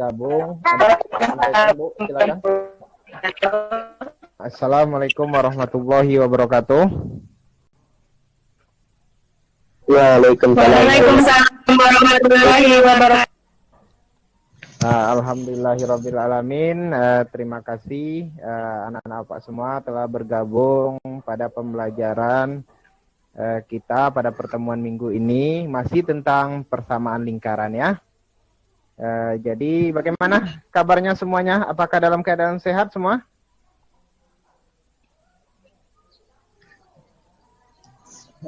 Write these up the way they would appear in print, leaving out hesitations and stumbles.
bergabung. Assalamualaikum Bu, silakan. Assalamualaikum warahmatullahi wabarakatuh. Waalaikumsalam warahmatullahi wabarakatuh. Alhamdulillahirrabbilalamin. Terima kasih anak-anak Pak semua telah bergabung pada pembelajaran kita pada pertemuan minggu ini. Masih tentang persamaan lingkaran ya. Jadi bagaimana kabarnya semuanya? Apakah dalam keadaan sehat semua?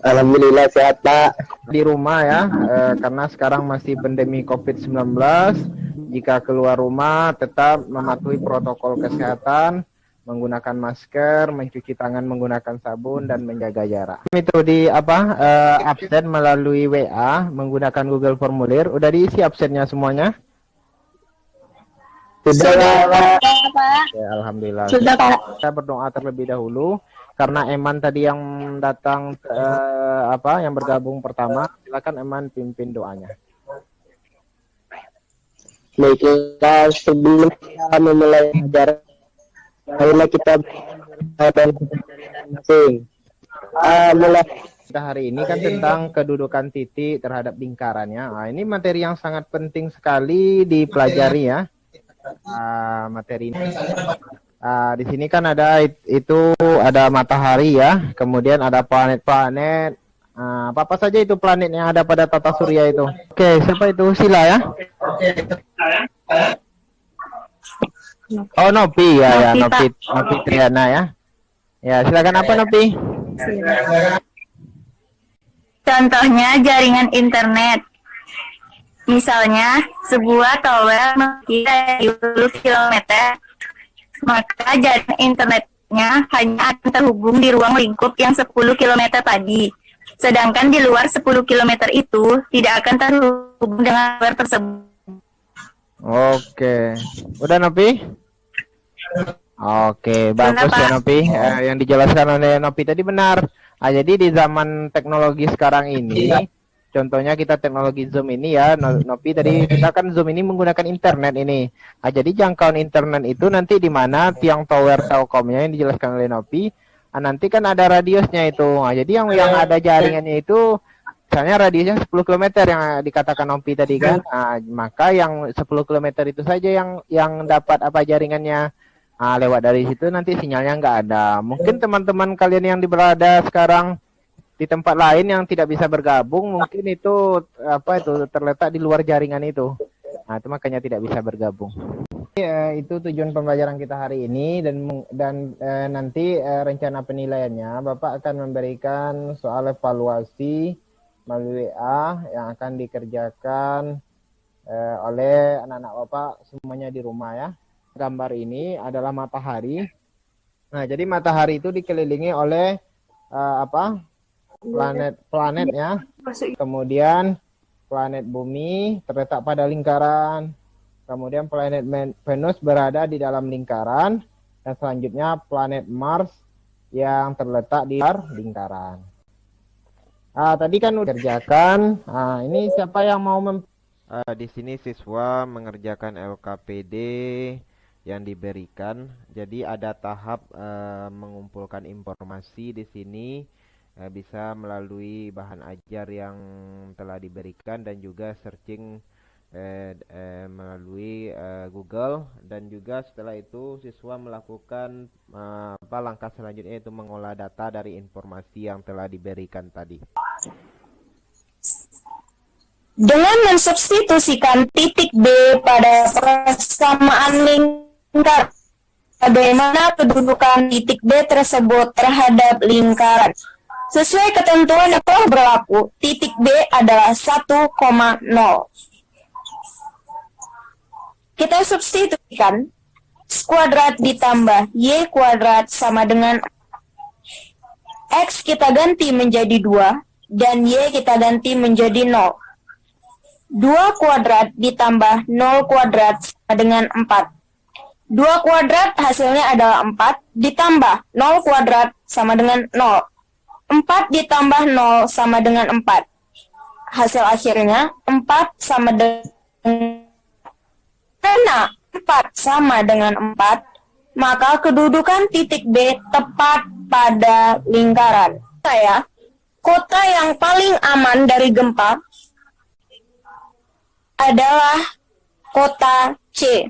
Alhamdulillah sehat Pak. Di rumah ya, karena sekarang masih pandemi COVID-19. Jika keluar rumah tetap mematuhi protokol kesehatan, menggunakan masker, mencuci tangan menggunakan sabun dan menjaga jarak. Itu di absen melalui WA menggunakan Google Formulir. Udah diisi absennya semuanya? Sudah Pak. Ya, alhamdulillah. Sudah Pak. Kita berdoa terlebih dahulu karena Eman tadi yang datang yang bergabung pertama. Silakan Eman pimpin doanya. Baiklah, sebelum kita memulai ajaran, marilah kita masing. Mulai. Kita hari ini kan tentang kedudukan titik terhadap lingkarannya. Nah, ini materi yang sangat penting sekali dipelajari ya. Materi ini. Di sini kan ada ada matahari ya, kemudian ada planet-planet. Apa saja itu planet yang ada pada tata surya itu? Oke, siapa itu? Sila ya. Oh, Nopi ya, Nopi Triana ya. Ya, silakan apa Nopi? Contohnya jaringan internet. Misalnya, sebuah tower mencapai 10 km, maka jaringan internetnya hanya akan terhubung di ruang lingkup yang 10 km tadi. Sedangkan di luar 10 km itu tidak akan terhubung dengan tower tersebut. Oke. Udah Nopi? Oke, bagus ya Nopi. Yang dijelaskan oleh Nopi tadi benar. Jadi di zaman teknologi sekarang ini, contohnya kita teknologi Zoom ini ya, Nopi tadi kita kan Zoom ini menggunakan internet ini. Jadi jangkauan internet itu nanti di mana tiang tower Telkomnya yang dijelaskan oleh Nopi, nanti kan ada radiusnya itu. Jadi yang ada jaringannya itu, misalnya radiusnya 10 km yang dikatakan Nopi tadi kan, maka yang 10 km itu saja yang dapat jaringannya. Lewat dari situ nanti sinyalnya nggak ada. Mungkin teman-teman kalian yang berada sekarang di tempat lain yang tidak bisa bergabung, mungkin itu terletak di luar jaringan itu. Itu makanya tidak bisa bergabung. Itu tujuan pembelajaran kita hari ini dan nanti rencana penilaiannya Bapak akan memberikan soal evaluasi melalui WA yang akan dikerjakan oleh anak-anak Bapak semuanya di rumah ya. Gambar ini adalah matahari. Nah, jadi matahari itu dikelilingi oleh planet-planet ya. Kemudian planet bumi terletak pada lingkaran. Kemudian planet Venus berada di dalam lingkaran. Dan selanjutnya planet Mars yang terletak di luar lingkaran. Tadi kan udah kerjakan. Ini siapa yang mau di sini siswa mengerjakan LKPD yang diberikan. Jadi ada tahap mengumpulkan informasi di sini, bisa melalui bahan ajar yang telah diberikan dan juga searching melalui Google, dan juga setelah itu siswa melakukan langkah selanjutnya, yaitu mengolah data dari informasi yang telah diberikan tadi. Dengan mensubstitusikan titik B pada persamaan lingkaran, bagaimana kedudukan titik B tersebut terhadap lingkaran? Sesuai ketentuan yang telah berlaku, titik B adalah 1,0. Kita substitusikan X kuadrat ditambah Y kuadrat sama dengan X kita ganti menjadi 2 dan Y kita ganti menjadi 0. 2 kuadrat ditambah 0 kuadrat sama dengan 4. 2 kuadrat hasilnya adalah 4, ditambah 0 kuadrat sama dengan 0. 4 ditambah 0 sama dengan 4. Hasil akhirnya 4 sama dengan Karena 4 sama dengan 4, maka kedudukan titik B tepat pada lingkaran. Kota yang paling aman dari gempa adalah kota C.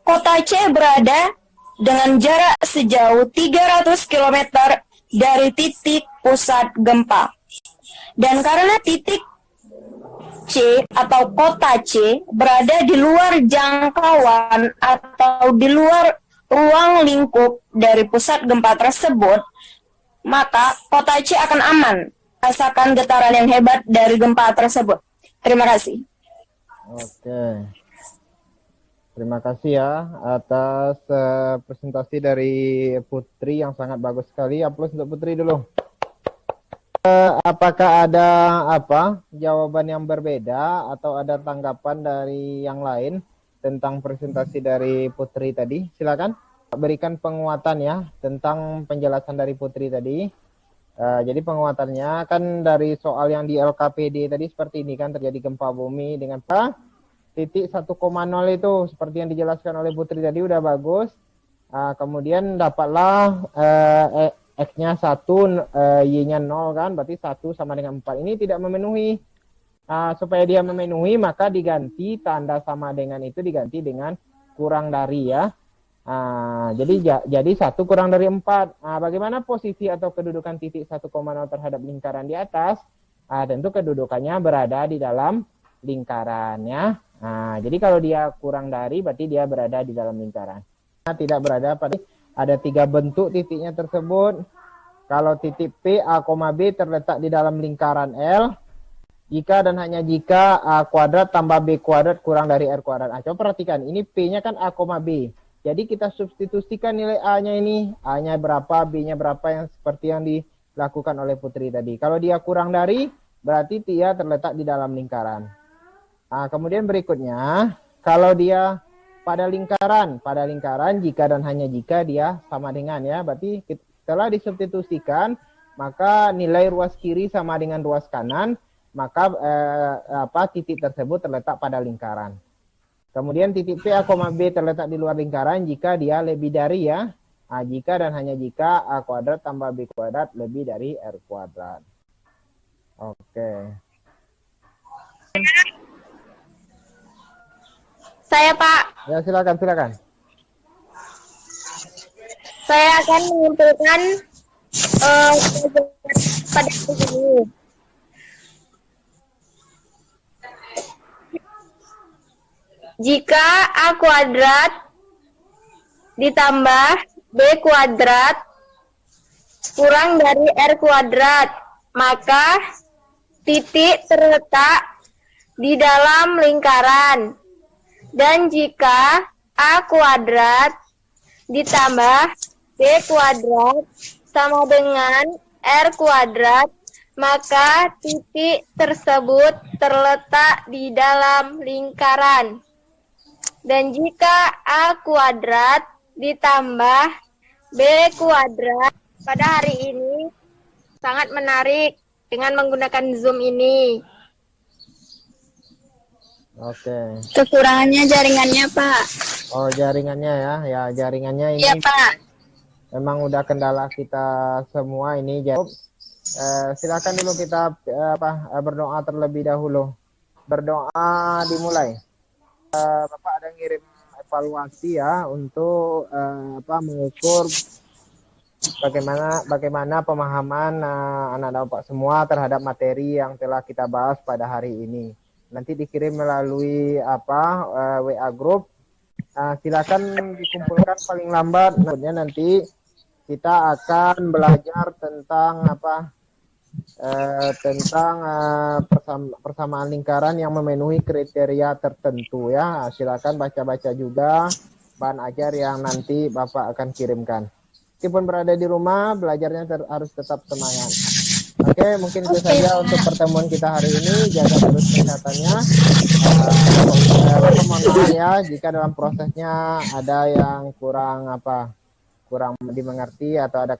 Kota C berada dengan jarak sejauh 300 km dari titik pusat gempa. Dan karena titik C atau kota C berada di luar jangkauan atau di luar ruang lingkup dari pusat gempa tersebut, maka kota C akan aman merasakan getaran yang hebat dari gempa tersebut. Terima kasih. Oke. Terima kasih ya atas presentasi dari Putri yang sangat bagus sekali. Aplaus untuk Putri dulu. Apakah ada jawaban yang berbeda atau ada tanggapan dari yang lain tentang presentasi dari Putri tadi? Silakan berikan penguatan ya tentang penjelasan dari Putri tadi. Jadi penguatannya kan dari soal yang di LKPD tadi seperti ini kan, terjadi gempa bumi dengan titik 1,0 itu seperti yang dijelaskan oleh Putri tadi udah bagus. Kemudian dapatlah X-nya 1, Y-nya 0 kan, berarti 1 sama dengan 4. Ini tidak memenuhi. Supaya dia memenuhi maka diganti tanda sama dengan itu diganti dengan kurang dari ya. Jadi 1 kurang dari 4. Bagaimana posisi atau kedudukan titik 1,0 terhadap lingkaran di atas? Tentu kedudukannya berada di dalam lingkarannya. Jadi kalau dia kurang dari berarti dia berada di dalam lingkaran. Tidak berada pada ada 3 bentuk titiknya tersebut. Kalau titik P, A, B terletak di dalam lingkaran L. Jika dan hanya jika A kuadrat tambah B kuadrat kurang dari R kuadrat. Coba perhatikan, ini P-nya kan A, B. Jadi kita substitusikan nilai A-nya ini. A-nya berapa, B-nya berapa yang seperti yang dilakukan oleh Putri tadi. Kalau dia kurang dari, berarti dia terletak di dalam lingkaran. Kemudian berikutnya, kalau dia pada lingkaran jika dan hanya jika dia sama dengan ya, berarti setelah disubstitusikan maka nilai ruas kiri sama dengan ruas kanan, maka titik tersebut terletak pada lingkaran. Kemudian titik P, A, B terletak di luar lingkaran jika dia lebih dari ya, jika dan hanya jika A kuadrat tambah B kuadrat lebih dari R kuadrat. Oke. Saya Pak. Ya silakan. Saya akan menyimpulkan pada ini. Jika A kuadrat ditambah B kuadrat kurang dari R kuadrat, maka titik terletak di dalam lingkaran. Dan jika A kuadrat ditambah B kuadrat sama dengan R kuadrat, maka titik tersebut terletak di dalam lingkaran. Dan jika A kuadrat ditambah B kuadrat pada hari ini sangat menarik dengan menggunakan Zoom ini. Oke. Kekurangannya jaringannya, Pak. Oh, jaringannya ya. Ya, jaringannya ini Iya, Pak. memang udah kendala kita semua ini. Silakan dulu kita berdoa terlebih dahulu. Berdoa dimulai. Bapak ada ngirim evaluasi ya untuk mengukur bagaimana pemahaman anak-anak Bapak semua terhadap materi yang telah kita bahas pada hari ini. Nanti dikirim melalui WA group. Silakan dikumpulkan paling lambat. Nanti kita akan belajar tentang persamaan lingkaran yang memenuhi kriteria tertentu ya. Silakan baca-baca juga bahan ajar yang nanti Bapak akan kirimkan. Meskipun berada di rumah, belajarnya harus tetap semangat. Oke, mungkin itu saja untuk pertemuan kita hari ini. Jaga terus kesehatannya. Mohon maaf ya jika dalam prosesnya ada yang kurang dimengerti atau ada